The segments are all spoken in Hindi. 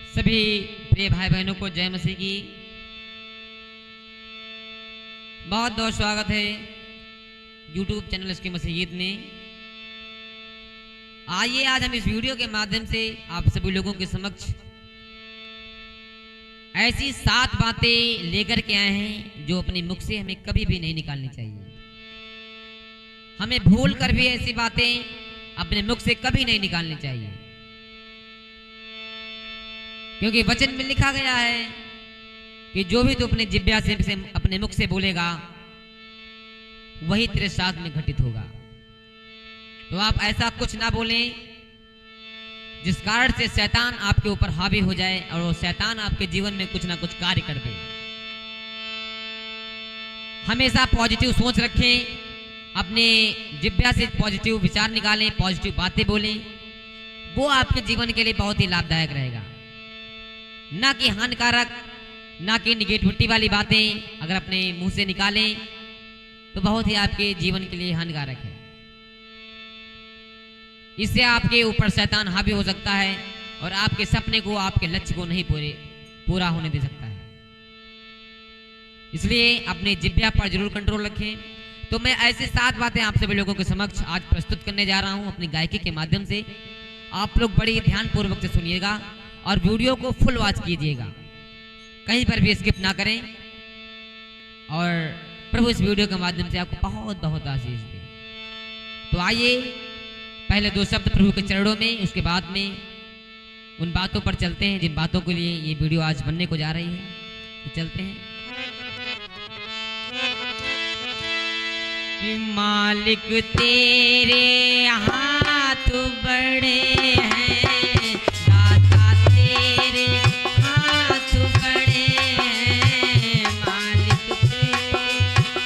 सभी प्रिय भाई बहनों को जय मसीह की बहुत बहुत स्वागत है YouTube चैनल इसके मसीहियत में। आइए आज हम इस वीडियो के माध्यम से आप सभी लोगों के समक्ष ऐसी 7 बातें लेकर के आए हैं जो अपने मुख से हमें कभी भी नहीं निकालनी चाहिए। हमें भूल कर भी ऐसी बातें अपने मुख से कभी नहीं निकालनी चाहिए, क्योंकि वचन में लिखा गया है कि जो भी तू अपने जिह्वा से अपने मुख से बोलेगा वही तेरे साथ में घटित होगा। तो आप ऐसा कुछ ना बोलें जिस कारण से शैतान आपके ऊपर हावी हो जाए और वो शैतान आपके जीवन में कुछ ना कुछ कार्य कर दे। हमेशा पॉजिटिव सोच रखें, अपने जिह्वा से पॉजिटिव विचार निकालें, पॉजिटिव बातें बोलें, वो आपके जीवन के लिए बहुत ही लाभदायक रहेगा। ना कि हानिकारक, ना कि निगेटिविटी वाली बातें अगर अपने मुंह से निकालें तो बहुत ही आपके जीवन के लिए हानिकारक है। इससे आपके ऊपर शैतान हावी हो सकता है और आपके सपने को, आपके लक्ष्य को नहीं पूरा होने दे सकता है। इसलिए अपने जिह्वा पर जरूर कंट्रोल रखें। तो मैं ऐसे 7 बातें आप सभी लोगों के समक्ष आज प्रस्तुत करने जा रहा हूं अपनी गायकी के माध्यम से। आप लोग बड़ी ध्यानपूर्वक से सुनिएगा और वीडियो को फुल वॉच कीजिएगा, कहीं पर भी स्किप ना करें। और प्रभु इस वीडियो के माध्यम से आपको बहुत बहुत आशीष दे। तो आइए पहले 2 शब्द प्रभु के चरणों में, उसके बाद में उन बातों पर चलते हैं जिन बातों के लिए ये वीडियो आज बनने को जा रही है। तो चलते हैं। कि मालिक तेरे हाथ बड़े हैं, दाता तेरे हाथ बड़े हैं, मालिक तेरे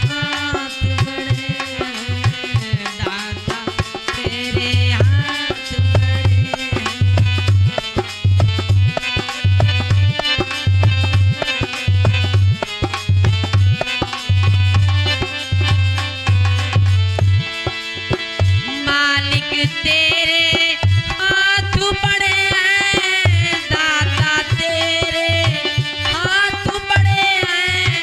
हाथ बड़े हैं, दाता तेरे हाथ बड़े हैं। मालिक तेरे हाथ बड़े हैं, दाता तेरे हाथ बड़े हैं,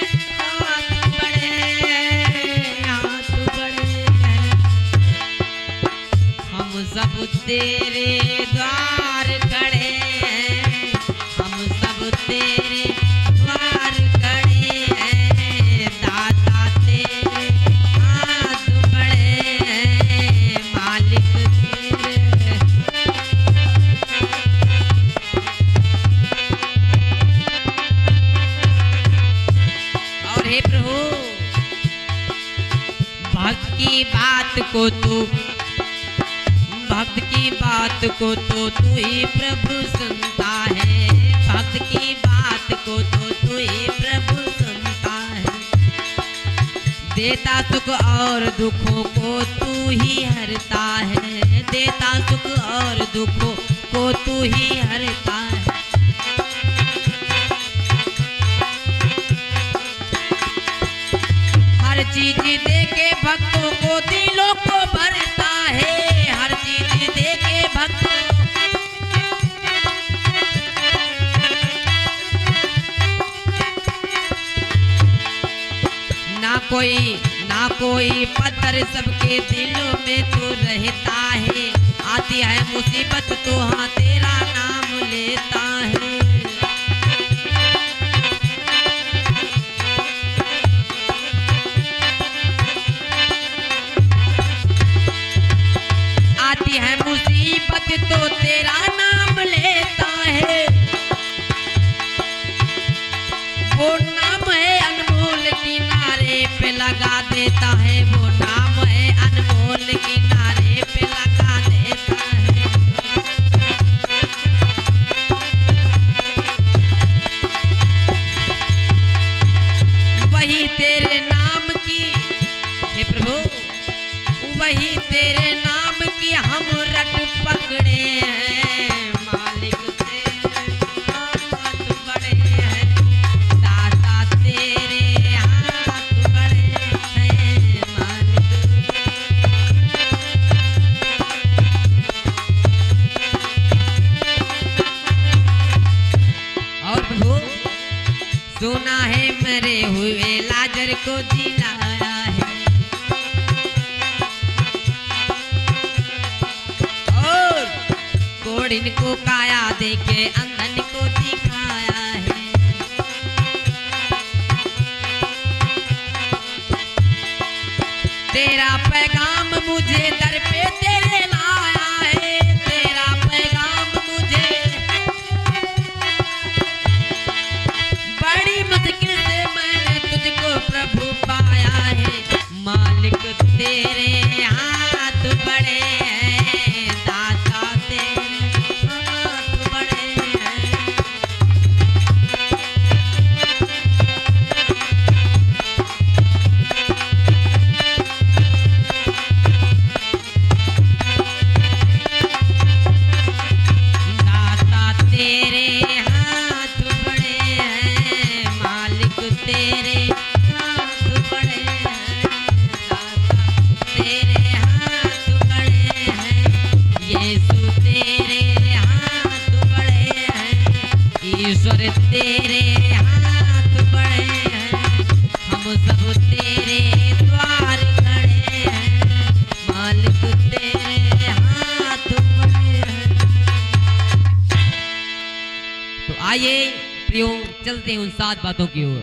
हाथ बड़े हैं, हाथ बड़े हैं। हम सब तेरे द्वार खड़े हैं, हम सब तेरे द्वार खड़े हैं, दाता तेरे हाथ बड़े हैं, मालिक तेरे। और हे प्रभु, भक्त की बात को तू तू ही प्रभु सुनता है, भक्त की बात को तू ही प्रभु सुनता है। देता सुख और दुखों को तू ही हरता है, देता सुख और दुखों को तू ही हरता है। हर चीज दे के भक्तों को दिलों को भरता है, हर चीज दे के भक्तों ना कोई पत्थर सबके दिलों में तो रहता है। आती है मुसीबत तो हाँ तेरा नाम लेता है। आती है मुसीबत तो तेरा नाम लेता है। वो नाम है अनमोल, किनारे पे लगा देता है, वो नाम है अनमोल, किनारे पे लगा देता है। सुना है मरे हुए लाजर को जिलाया है, और कोढ़िन को काया देके अंधन को दिखाया है। तेरा पैगाम मुझे दर पे तेरे लाया है, तेरा पैगाम मुझे बड़ी मुश्किल से मैंने तुझको प्रभु पाया है। मालिक तेरे हाथ बड़े हैं, दाता तेरे हाथ बड़े हैं। दाता तेरे हाथ बड़े हैं, मालिक तेरे हाथ बड़े हैं, दाता तेरे हाथ बड़े हैं, यीशु तेरे हाथ बड़े हैं, ईश्वर तेरे हाथ बड़े हैं, हम सब तेरे द्वार खड़े हैं, मालिक तेरे हाथ बड़े हैं। तो आइए प्रियो, चलते हैं उन 7 बातों की ओर।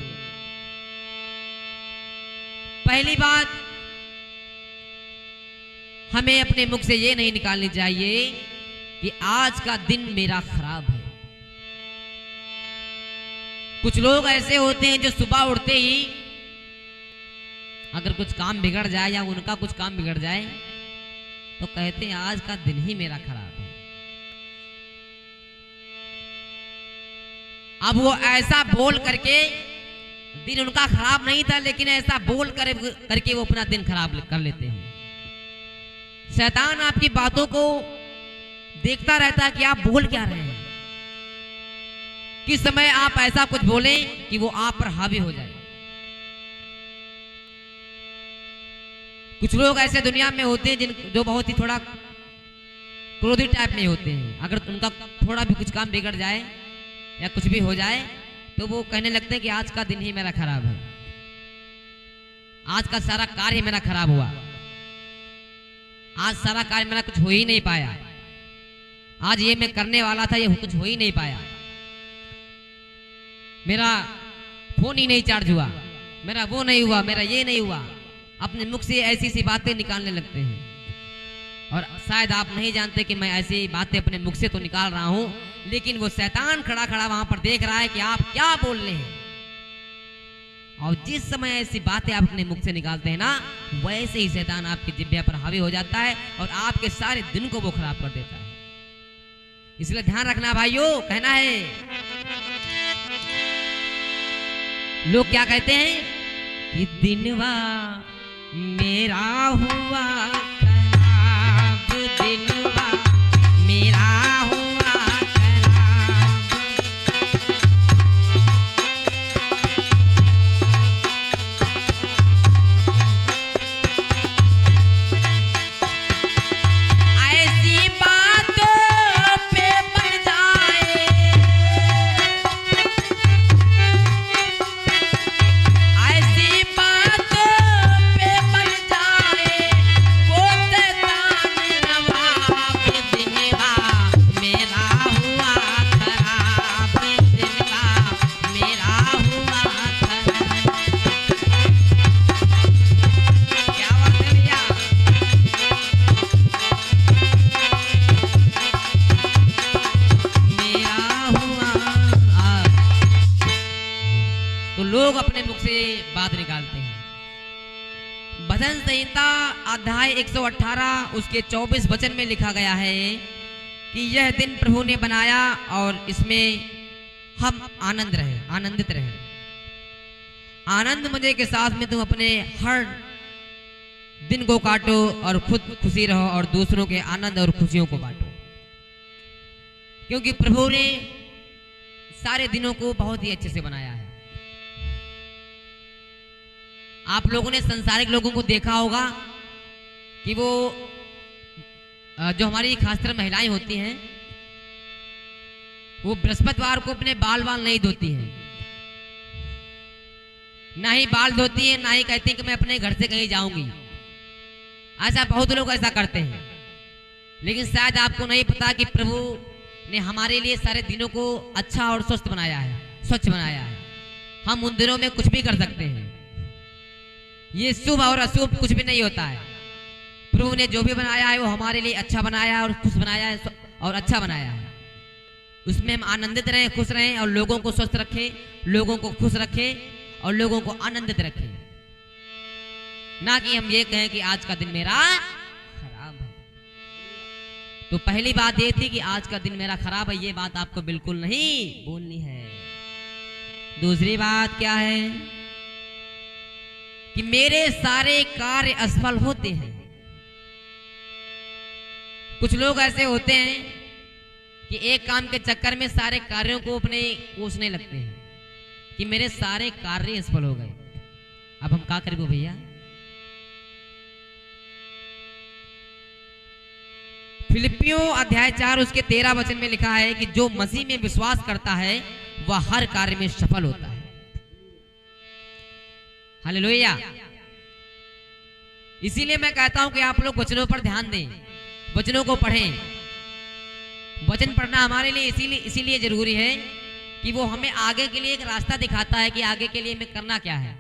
पहली बात, हमें अपने मुख से ये नहीं निकालनी चाहिए कि आज का दिन मेरा खराब है। कुछ लोग ऐसे होते हैं जो सुबह उठते ही अगर कुछ काम बिगड़ जाए या उनका कुछ काम बिगड़ जाए तो कहते हैं आज का दिन ही मेरा खराब है। अब वो ऐसा बोल करके, दिन उनका खराब नहीं था लेकिन ऐसा बोल करके वो अपना दिन खराब कर लेते हैं। शैतान आपकी बातों को देखता रहता है कि आप बोल क्या रहे हैं, किस समय आप ऐसा कुछ बोलें कि वो आप पर हावी हो जाए। कुछ लोग ऐसे दुनिया में होते हैं जो बहुत ही थोड़ा क्रोधी टाइप में होते हैं। अगर उनका थोड़ा भी कुछ काम बिगड़ जाए या कुछ भी हो जाए तो वो कहने लगते हैं कि आज का दिन ही मेरा खराब है, आज का सारा कार्य मेरा खराब हुआ, आज सारा कार्य मेरा कुछ हो ही नहीं पाया, आज ये मैं करने वाला था ये कुछ हो ही नहीं पाया, मेरा फोन ही नहीं चार्ज हुआ, मेरा वो नहीं हुआ, मेरा ये नहीं हुआ। अपने मुख से ऐसी सी बातें निकालने लगते हैं। और शायद आप नहीं जानते कि मैं ऐसी बातें अपने मुख से तो निकाल रहा हूं, लेकिन वो शैतान खड़ा खड़ा वहां पर देख रहा है कि आप क्या बोल रहे हैं। और जिस समय ऐसी बातें आप अपने मुख से निकालते हैं ना, वैसे ही शैतान आपकी जिह्वा पर हावी हो जाता है और आपके सारे दिन को वो खराब कर देता है। इसलिए ध्यान रखना भाइयों, कहना है, लोग क्या कहते हैं कि दिनवा मेरा हुआ खराब, दिनवा मेरा हुआ खराब। ऐसी बातों पे पड़ जाए, ऐसी बातों पे पड़ जाए वो शैतान नवाब, दिनवा मेरा हुआ खराब, दिनवा मेरा हुआ खराब। क्या बात है भैया। मेरा हुआ तो लोग अपने मुख से बात निकालते हैं। भजन संहिता अध्याय 118 उसके 24 वचन में लिखा गया है कि यह दिन प्रभु ने बनाया और इसमें हम आनंदित रहे। आनंद मजे के साथ में तुम अपने हर दिन को काटो और खुद खुशी रहो और दूसरों के आनंद और खुशियों को बांटो, क्योंकि प्रभु ने सारे दिनों को बहुत ही अच्छे से बनाया है। आप लोगों ने संसारिक लोगों को देखा होगा कि वो जो हमारी खासकर महिलाएं होती हैं वो बृहस्पतिवार को अपने बाल नहीं धोती हैं। ना ही बाल धोती है, ना ही कहती कि मैं अपने घर से कहीं जाऊंगी। ऐसा बहुत लोग ऐसा करते हैं, लेकिन शायद आपको नहीं पता कि प्रभु ने हमारे लिए सारे दिनों को अच्छा और स्वस्थ बनाया है, स्वच्छ बनाया है। हम उन दिनों में कुछ भी कर सकते हैं। ये शुभ और अशुभ कुछ भी नहीं होता है। प्रभु ने जो भी बनाया है वो हमारे लिए अच्छा बनाया और खुश बनाया है और अच्छा बनाया है। उसमें हम आनंदित रहें, खुश रहें और लोगों को स्वस्थ रखें, लोगों को खुश रखें और लोगों को आनंदित रखें। ना कि हम ये कहें कि आज का दिन मेरा खराब है। तो पहली बात ये थी कि आज का दिन मेरा खराब है, ये बात आपको बिल्कुल नहीं बोलनी है। दूसरी बात क्या है कि मेरे सारे कार्य असफल होते हैं। कुछ लोग ऐसे होते हैं कि एक काम के चक्कर में सारे कार्यों को अपने कोसने लगते हैं कि मेरे सारे कार्य असफल हो गए। अब हम क्या करें भैया? फिलिपियों अध्याय 4 उसके 13 वचन में लिखा है कि जो मसीह में विश्वास करता है वह हर कार्य में सफल होता है। हालेलुया। इसीलिए मैं कहता हूं कि आप लोग वचनों पर ध्यान दें, वचनों को पढ़ें। वचन पढ़ना हमारे लिए इसीलिए जरूरी है कि वो हमें आगे के लिए एक रास्ता दिखाता है कि आगे के लिए हमें करना क्या है।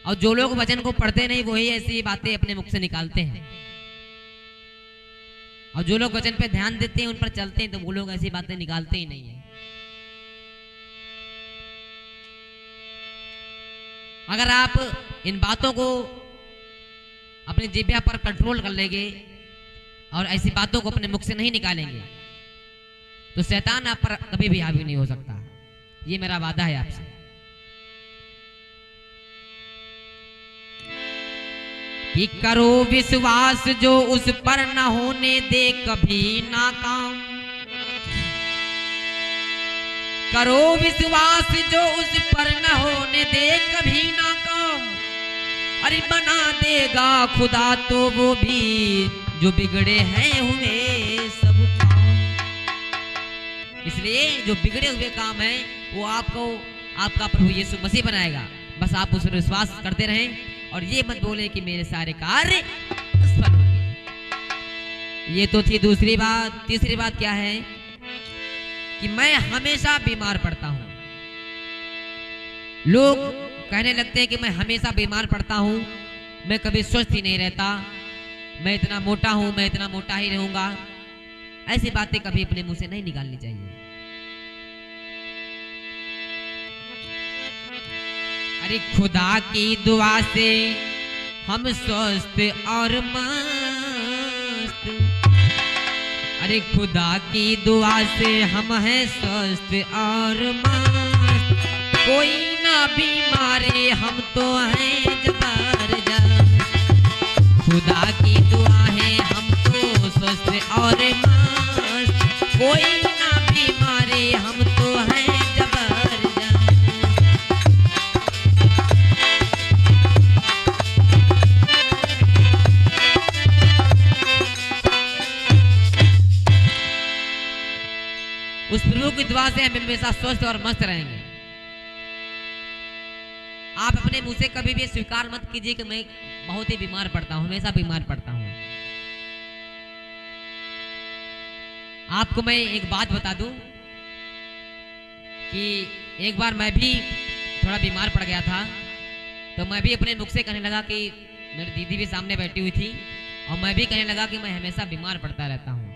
और जो लोग वचन को पढ़ते नहीं वही ऐसी बातें अपने मुख से निकालते हैं, और जो लोग वचन पे ध्यान देते हैं, उन पर चलते हैं, तो वो लोग ऐसी बातें निकालते ही नहीं है। अगर आप इन बातों को अपनी जिह्वा पर कंट्रोल कर लेंगे और ऐसी बातों को अपने मुख से नहीं निकालेंगे तो शैतान आप पर कभी भी हावी नहीं हो सकता। ये मेरा वादा है आपसे। कि करो विश्वास जो उस पर न होने दे कभी नाकाम। करो विश्वास जो उस पर न होने दे कभी नाकाम। अरे बना देगा खुदा तो वो भी जो बिगड़े हैं हुए सब काम। इसलिए जो बिगड़े हुए काम है वो आपको आपका प्रभु यीशु मसीह बनाएगा। बस आप उस पर विश्वास करते रहें और ये मत बोले कि मेरे सारे कार्य असफल होंगे। ये तो थी दूसरी बात। तीसरी बात क्या है कि मैं हमेशा बीमार पड़ता हूं। लोग कहने लगते हैं कि मैं हमेशा बीमार पड़ता हूं, मैं कभी स्वस्थ ही नहीं रहता, मैं इतना मोटा हूं, मैं इतना मोटा ही रहूंगा। ऐसी बातें कभी अपने मुंह से नहीं निकालनी चाहिए। अरे खुदा की दुआ से हम स्वस्थ और मस्त। अरे खुदा की दुआ से हम हैं स्वस्थ और मस्त। कोई ना बीमारे हम तो हैं जबरदस्त। खुदा की दुआ है हम तो स्वस्थ और मस्त। कोई ना बीमारे हम तो हैं जबरदस्त। उस प्रभु की दुआ से हम हमेशा स्वस्थ और मस्त रहेंगे। आप अपने मुंह से कभी भी स्वीकार मत कीजिए कि मैं बहुत ही बीमार पड़ता हूं, हमेशा बीमार पड़ता हूं। आपको मैं एक बात बता दूं कि एक बार मैं भी थोड़ा बीमार पड़ गया था, तो मैं भी अपने मुख से कहने लगा कि मेरी दीदी भी सामने बैठी हुई थी और मैं भी कहने लगा कि मैं हमेशा बीमार पड़ता रहता हूं।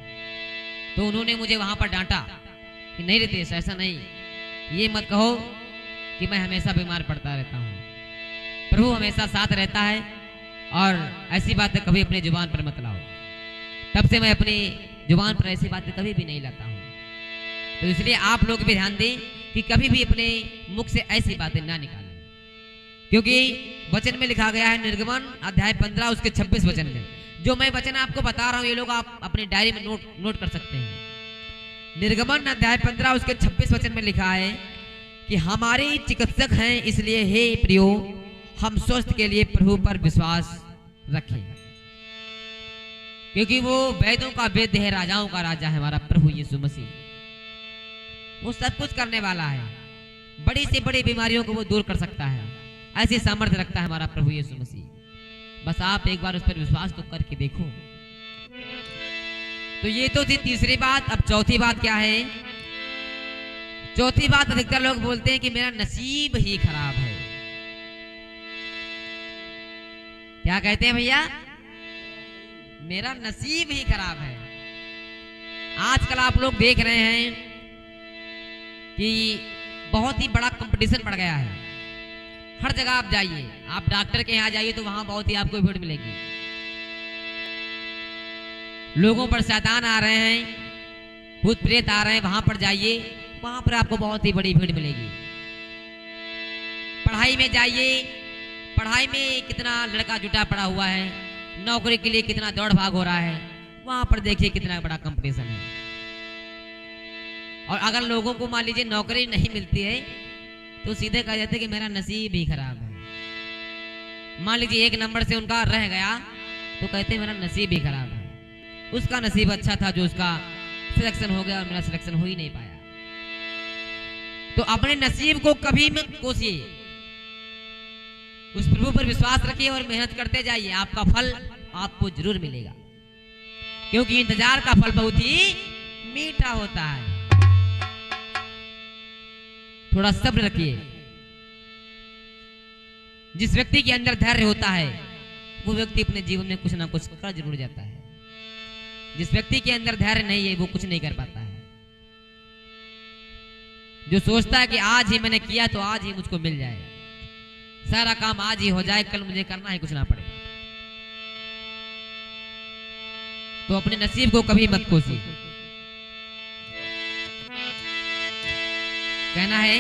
तो उन्होंने मुझे वहां पर डांटा कि नहीं रितेश, ऐसा नहीं, ये मत कहो कि मैं हमेशा बीमार पड़ता रहता हूँ। प्रभु हमेशा साथ रहता है और ऐसी बातें कभी अपने जुबान पर मत लाओ। तब से मैं अपनी जुबान पर ऐसी बातें कभी भी नहीं लाता हूँ। तो इसलिए आप लोग भी ध्यान दें कि कभी भी अपने मुख से ऐसी बातें ना निकालें, क्योंकि वचन में लिखा गया है निर्गमन अध्याय 15 उसके 26 वचन में। जो मैं वचन आपको बता रहा हूँ ये लोग आप अपनी डायरी में नोट कर सकते हैं। निर्गमन अध्याय 15 उसके 26 वचन में लिखा है कि हमारे चिकित्सक हैं, इसलिए हे प्रियो हम स्वस्थ के लिए प्रभु पर विश्वास रखें, क्योंकि वो वैद्यों का वैद्य है, राजाओं का राजा है। हमारा प्रभु यीशु मसीह वो सब कुछ करने वाला है। बड़ी से बड़ी बीमारियों को वो दूर कर सकता है। ऐसी सामर्थ्य रखता है हमारा प्रभु यीशु मसीह। बस आप एक बार उस पर विश्वास तो करके देखो। तो ये तो थी तीसरी बात। अब चौथी बात क्या है? चौथी बात, अधिकतर लोग बोलते हैं कि मेरा नसीब ही खराब है। क्या कहते हैं भैया? मेरा नसीब ही खराब है। आजकल आप लोग देख रहे हैं कि बहुत ही बड़ा कंपटीशन बढ़ गया है। हर जगह आप जाइए, आप डॉक्टर के यहाँ जाइए तो वहां बहुत ही आपको भीड़ मिलेगी। लोगों पर शैतान आ रहे हैं, भूत प्रेत आ रहे हैं, वहां पर जाइए, वहां पर आपको बहुत ही बड़ी भीड़ मिलेगी। पढ़ाई में जाइए, पढ़ाई में कितना लड़का जुटा पड़ा हुआ है, नौकरी के लिए कितना दौड़ भाग हो रहा है, वहां पर देखिए कितना बड़ा कंपटीशन है। और अगर लोगों को मान लीजिए नौकरी नहीं मिलती है तो सीधे कह जाते कि मेरा नसीब ही खराब है। मान लीजिए एक नंबर से उनका रह गया तो कहते मेरा नसीब ही खराब है। उसका नसीब अच्छा था जो उसका सिलेक्शन हो गया और मेरा सिलेक्शन हो ही नहीं पाया। तो अपने नसीब को कभी मत कोसिए, उस प्रभु पर विश्वास रखिए और मेहनत करते जाइए। आपका फल आपको जरूर मिलेगा, क्योंकि इंतजार का फल बहुत ही मीठा होता है। थोड़ा सब्र रखिए। जिस व्यक्ति के अंदर धैर्य होता है वो व्यक्ति अपने जीवन में कुछ ना कुछ कर जरूर जाता है। जिस व्यक्ति के अंदर धैर्य नहीं है वो कुछ नहीं कर पाता है। जो सोचता है कि आज ही मैंने किया तो आज ही मुझको मिल जाए, सारा काम आज ही हो जाए, कल मुझे करना ही कुछ ना पड़े, तो अपने नसीब को कभी मत कोसी। कहना है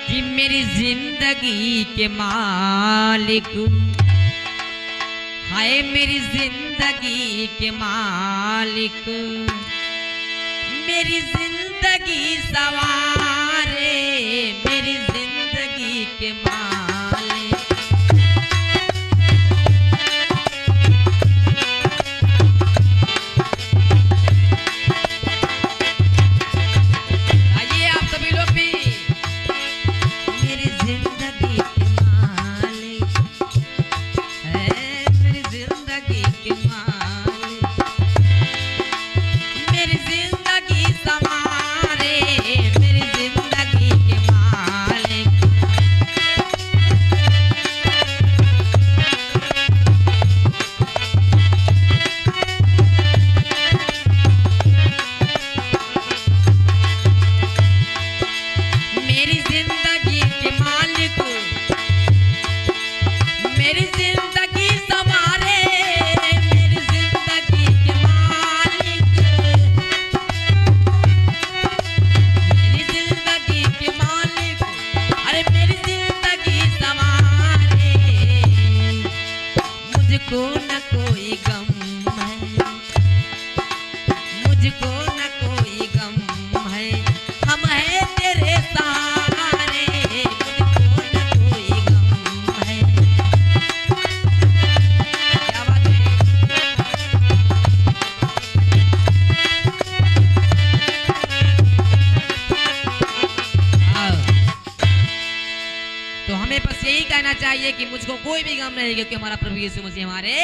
कि मेरी जिंदगी के मालिक, हाय मेरी जिंदगी के मालिक, मेरी जिंदगी सवारे, मेरी जिंदगी के मालिक। आइए आप सभी लोग भी, मेरी जिंदगी के मालिक है, मेरी जिंदगी के मालिक, मेरी जिंदगी संवारे, मेरी जिंदगी के मालिक। मेरी जिंदगी के मालिक, मेरी जिंदगी संवारे, मेरी जिंदगी के मालिक, मेरी जिंदगी के मालिक, अरे मेरी जिंदगी संवारे। मुझको न कोई गम है, मुझको न कोई गम है, हम हैं तेरे सहारे, मुझको न कोई गम है। क्या बात है? आओ। तो हमें बस यही कहना चाहिए कि मुझको कोई भी गम नहीं, क्योंकि हमारा प्रभु यीशु मसीह हमारे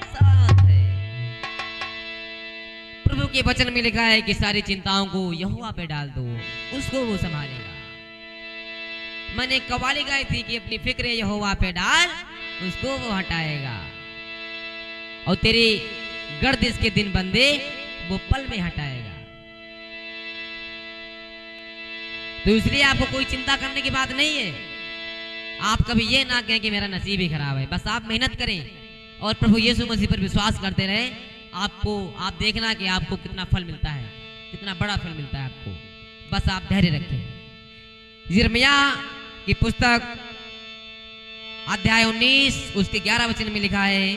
साथ है। प्रभु के वचन में लिखा है कि सारी चिंताओं को यहोवा पे डाल दो, उसको वो संभालेगा। मैंने कव्वाली गाई थी कि अपनी फिक्र यहोवा पे डाल, उसको वो हटाएगा। और तेरी गर्दिश के दिन बंदे वो पल में हटाएगा। तो इसलिए आपको कोई चिंता करने की बात नहीं है। आप कभी ये ना कहें कि मेरा नसीब ही खराब है। बस आप मेहनत करें और प्रभु यीशु मसीह पर विश्वास करते रहे। आप देखना कि आपको कितना फल मिलता है, कितना बड़ा फल मिलता है आपको। बस आप धैर्य रखें। यिर्मयाह की पुस्तक अध्याय 19 उसके 11 वचन में लिखा है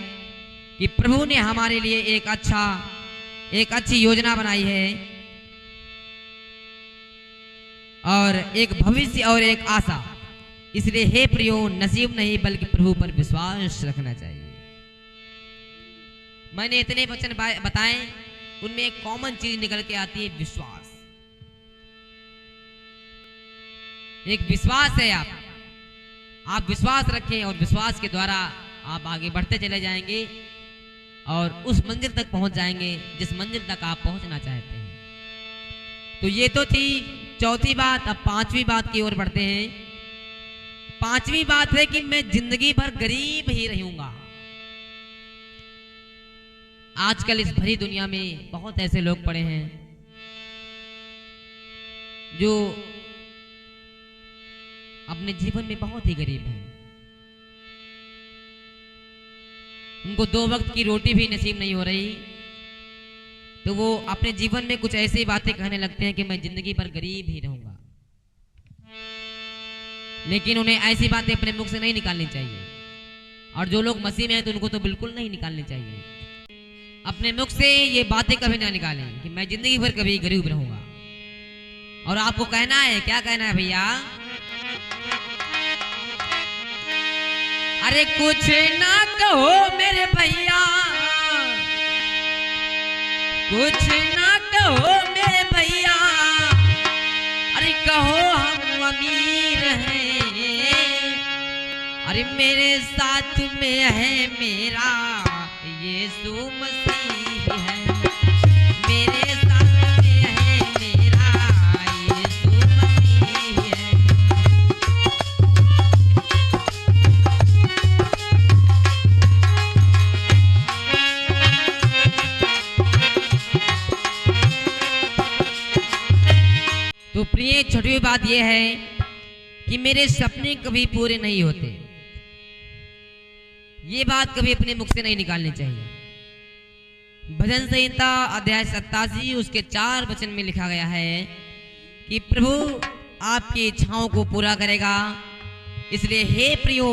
कि प्रभु ने हमारे लिए एक अच्छी योजना बनाई है, और एक भविष्य और एक आशा। इसलिए हे प्रियो, नसीब नहीं बल्कि प्रभु पर विश्वास रखना चाहिए। मैंने इतने वचन बताए, उनमें एक कॉमन चीज निकल के आती है, विश्वास। एक विश्वास है। आप विश्वास रखें और विश्वास के द्वारा आप आगे बढ़ते चले जाएंगे और उस मंजिल तक पहुंच जाएंगे जिस मंजिल तक आप पहुंचना चाहते हैं। तो ये तो थी चौथी बात। अब पांचवी बात की ओर बढ़ते हैं। पांचवी बात है कि मैं जिंदगी भर गरीब ही रहूंगा। आजकल इस भरी दुनिया में बहुत ऐसे लोग पड़े हैं जो अपने जीवन में बहुत ही गरीब हैं। उनको 2 वक्त की रोटी भी नसीब नहीं हो रही, तो वो अपने जीवन में कुछ ऐसी बातें कहने लगते हैं कि मैं जिंदगी भर गरीब ही रहूंगा। लेकिन उन्हें ऐसी बातें अपने मुख से नहीं निकालनी चाहिए। और जो लोग मसीह में हैं तो उनको तो बिल्कुल नहीं निकालनी चाहिए। अपने मुख से ये बातें कभी ना निकालें कि मैं जिंदगी भर कभी गरीब रहूंगा। और आपको कहना है, क्या कहना है भैया? अरे कुछ ना कहो मेरे भैया, कुछ ना कहो मेरे भैया, अरे कहो हम अमीर हैं। अरे मेरे साथ में है मेरा यीशु मसीह है, मेरे साथ में है मेरा यीशु मसीह है। तो प्रिय, छठवीं बात यह है कि मेरे सपने कभी पूरे नहीं होते। ये बात कभी अपने मुख से नहीं निकालनी चाहिए। भजन संहिता अध्याय 87 उसके 4 वचन में लिखा गया है कि प्रभु आपकी इच्छाओं को पूरा करेगा। इसलिए हे प्रियो,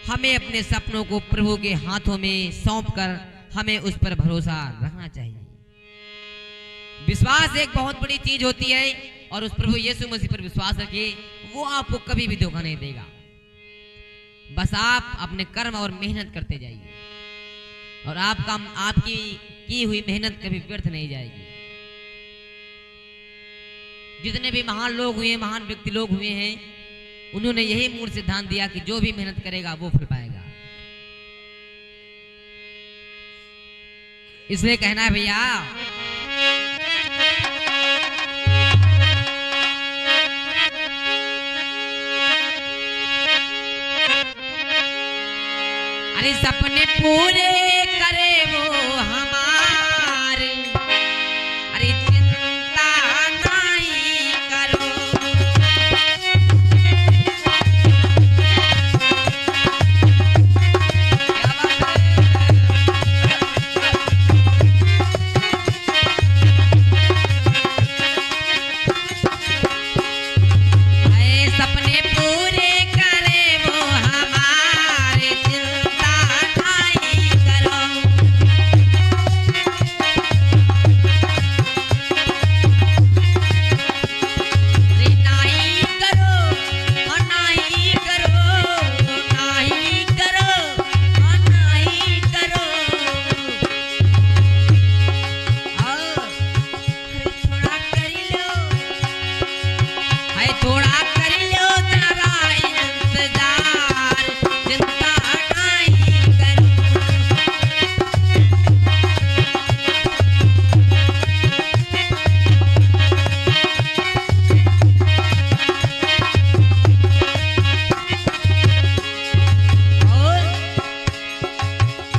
हमें अपने सपनों को प्रभु के हाथों में सौंपकर हमें उस पर भरोसा रखना चाहिए। विश्वास एक बहुत बड़ी चीज होती है और उस प्रभु यीशु मसीह पर विश्वास रखिए, वो आपको कभी भी धोखा नहीं देगा। बस आप अपने कर्म और मेहनत करते जाइए और आपकी की हुई मेहनत कभी व्यर्थ नहीं जाएगी। जितने भी महान लोग हुए, महान व्यक्ति लोग हुए हैं, उन्होंने यही मूल सिद्धांत दिया कि जो भी मेहनत करेगा वो फल पाएगा। इसलिए कहना है भैया, अरे सपने पूरे करे वो हमारे, अरे चिंता नहीं करो। क्या बात है? सपने पूरे करे वो हमारे, चिंता नहीं करो। अरे नहीं करो, और नहीं करो, नहीं करो, और नहीं करो। थोड़ा कर लो, थोड़ा कर लो जरा इंतजार, चिंता नहीं करो। और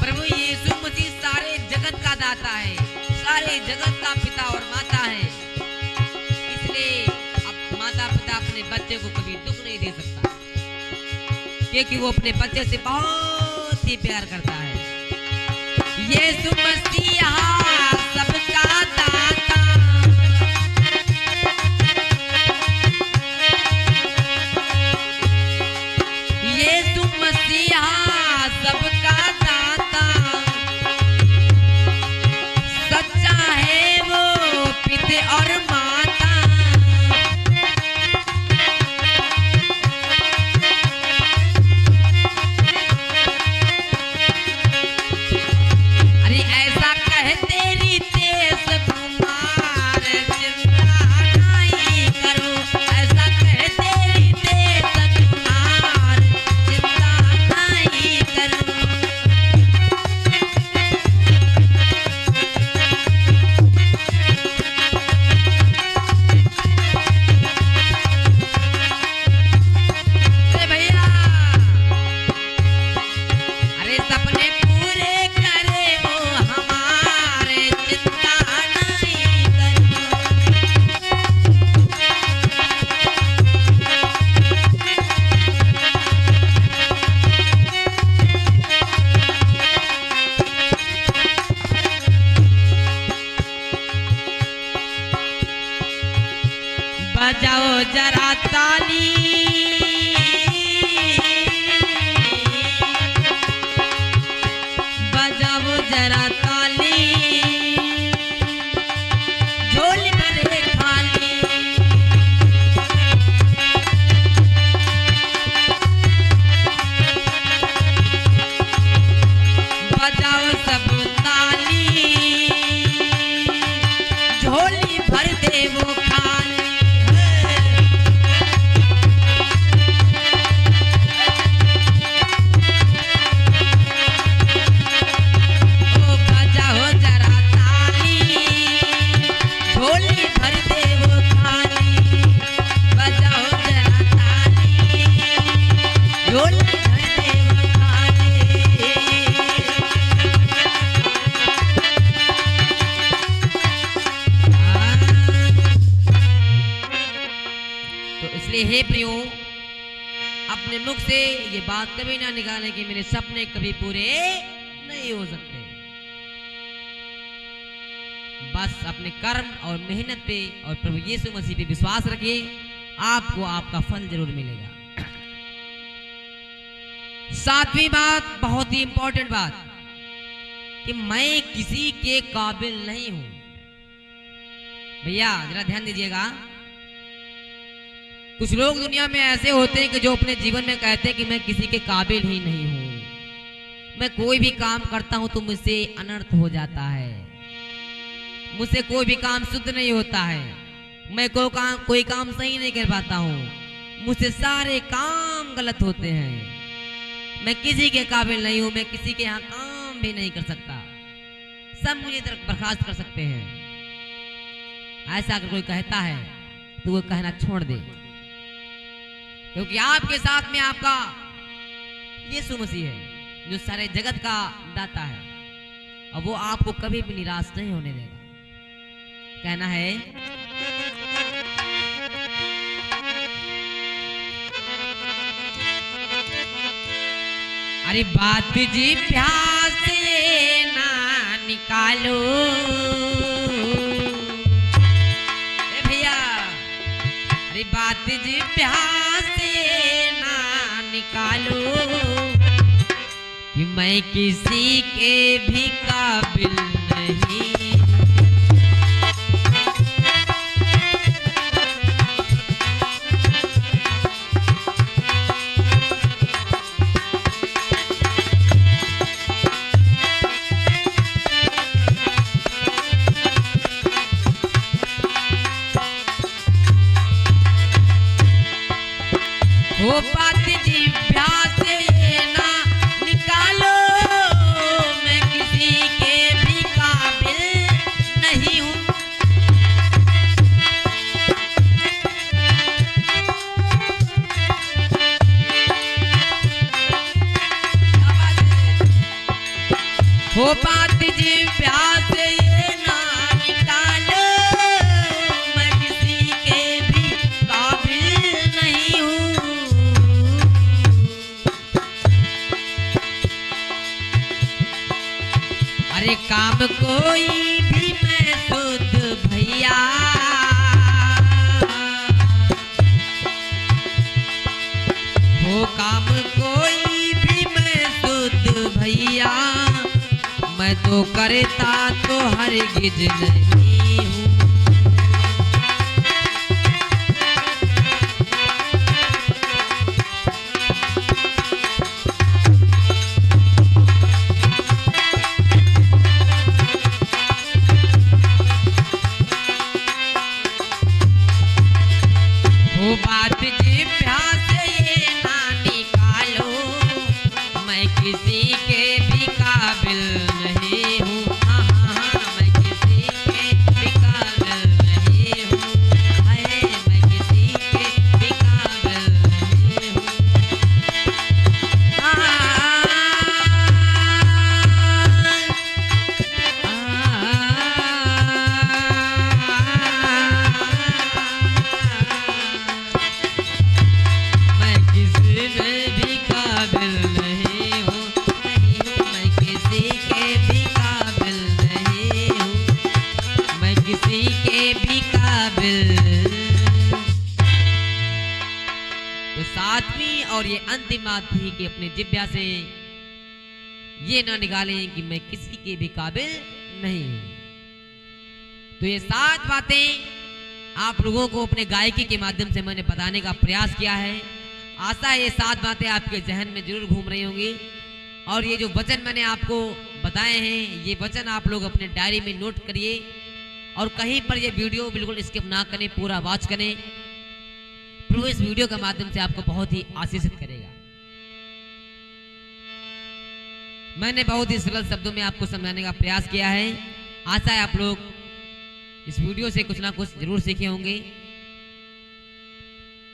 प्रभु यीशु मसीह सारे जगत का दाता है, सारे जगत का पिता और माता है। इसलिए अब माता पिता अपने बच्चे को कभी दुख नहीं दे सकता, क्योंकि वो अपने बच्चे से बहुत ही प्यार करता है। यीशु मसीह सबका दाता, यीशु मसीह सबका दाता, सच्चा है वो पिता और माता। अरे ऐसा कह तेरी तेज कुमार, चिंता नहीं करो। ऐसा कह तेरी बजाओ जरा ताली, बजाओ जरा ताली, झोली भरे खाली। बजाओ सब ताली, झोली भर दे वो खाली। ओ बजाओ जरा ताली, झोली भर दे वो खाली। बजाओ जरा ताली, झोली भर दे वो खाली। तो इसलिए हे प्रियो, अपने मुख से ये बात कभी ना निकालें कि मेरे सपने कभी पूरे नहीं हो सकते। बस अपने कर्म और मेहनत पे और प्रभु यीशु मसीह पे विश्वास रखिए, आपको आपका फल जरूर मिलेगा। सातवीं बात, बहुत ही इंपॉर्टेंट बात, कि मैं किसी के काबिल नहीं हूं। भैया जरा ध्यान दीजिएगा, कुछ लोग दुनिया में ऐसे होते हैं कि जो अपने जीवन में कहते हैं कि मैं किसी के काबिल ही नहीं हूं। मैं कोई भी काम करता हूं तो मुझसे अनर्थ हो जाता है, मुझसे कोई भी काम शुद्ध नहीं होता है, मैं कोई काम सही नहीं कर पाता हूं, मुझसे सारे काम गलत होते हैं, मैं किसी के काबिल नहीं हूं, मैं किसी के यहाँ काम भी नहीं कर सकता, सब मुझे बर्खास्त कर सकते हैं। ऐसा अगर कोई कहता है तो वो कहना छोड़ दे, क्योंकि आपके साथ में आपका यीशु मसीह है जो सारे जगत का दाता है, और वो आपको कभी भी निराश नहीं होने देगा। कहना है, अरे बात जी प्यास से ना निकालो, भैया अरे बात जी प्यास से ना निकालो, कि मैं किसी के भी काबिल नहीं। वो बात जी प्यास से ना निकालो, मैं किसी के भी काबिल नहीं हूँ। वो बात जी प्यास से ना निकालो, मैं किसी के भी काबिल नहीं हूँ। अरे काम कोई भी मैं शुद्ध भैया, वो काम कोई भी मैं शुद्ध भैया, मैं तो करता तो हरगिज नहीं हूँ। वो बात जी प्यास ये ना निकालो, मैं किसी के भी काबिल नहीं हूँ। हाँ हाँ हाँ, मैं किसी के भी काबिल नहीं हूँ। हाय, मैं किसी के भी काबिल नहीं हूँ। मैं किसी में भी काबिल नहीं हूँ, नहीं हूँ, मैं किसी के भी काबिल नहीं हूँ, मैं किसी के भी काबिल सातवीं और ये अंतिम बात थी कि अपने जिह्वा से ये ना निकालें कि मैं किसी के भी काबिल नहीं हूं। तो ये 7 बातें आप लोगों को अपने गायकी के माध्यम से मैंने बताने का प्रयास किया है। आशा है ये 7 बातें आपके जहन में जरूर घूम रही होंगी। और ये जो वचन मैंने आपको बताए हैं, ये वचन आप लोग अपने डायरी में नोट करिए और कहीं पर ये वीडियो बिल्कुल स्किप ना करें, पूरा वॉच करें। प्रभु इस वीडियो के माध्यम से आपको बहुत ही आशीषित करेगा। मैंने बहुत ही सरल शब्दों में आपको समझाने का प्रयास किया है। आशा है आप लोग इस वीडियो से कुछ ना कुछ जरूर सीखे होंगे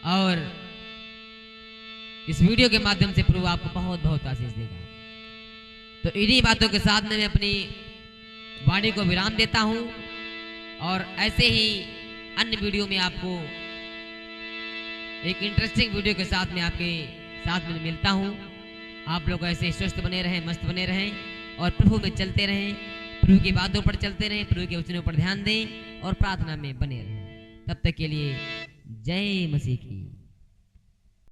और इस वीडियो के माध्यम से प्रभु आपको बहुत बहुत आशीष देगा। तो इन्हीं बातों के साथ में मैं अपनी वाणी को विराम देता हूं और ऐसे ही अन्य वीडियो में आपको एक इंटरेस्टिंग वीडियो के साथ में आपके साथ में मिलता हूं। आप लोग ऐसे स्वस्थ बने रहें, मस्त बने रहें और प्रभु में चलते रहें, प्रभु की बातों पर चलते रहें, प्रभु के वचनों पर ध्यान दें और प्रार्थना में बने रहें। तब तक के लिए जय मसीह की।